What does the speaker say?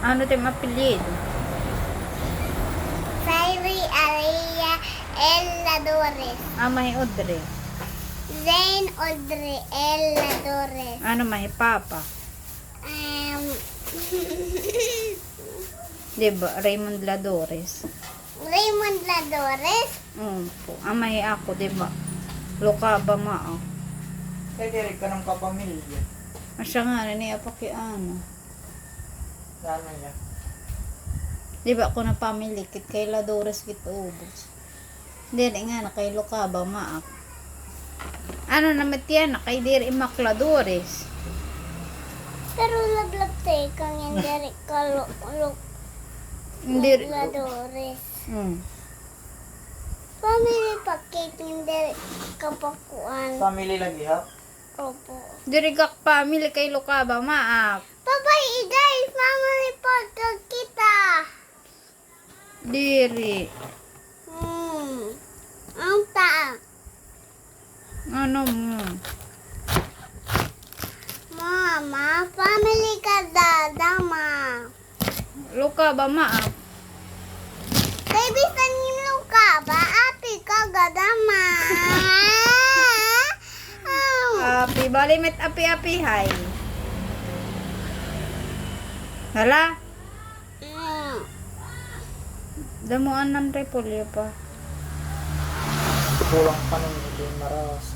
Ano tayong apelyido? Fairy Aria Eladores. May Audrey. Zane Audrey Eladores. Ano may Papa? Diba? Raymond Ladores. Raymond Ladores. Po. May ako, diba? Luka ba mao? Kaya rin ka ng kapamilya. Asya nga, niya pa kay ano. Sana niya. Diba ako na pamilya kit kay Ladores kit ubos. Diri nga na kay Luka ba maak. Ano naman yan na kay Diri Mac Ladores. Pero lablab tayo kang yan dari ka Diri. Ladores. Family packet yung dari kapakuan. Family lagi ha? Opo. Diri kak pamilya kay Luka ba maak. Bye-bye guys! Family packet kita! Diri. Ang taa. Ano mo? Mama, family ka dadama. Luka ba maak. Baby, sanin ka ba? Api ka gadama. Api, bali met api-api hay. Hala, damuan ng repolyo pa. Kulang pa nun ito yung maras.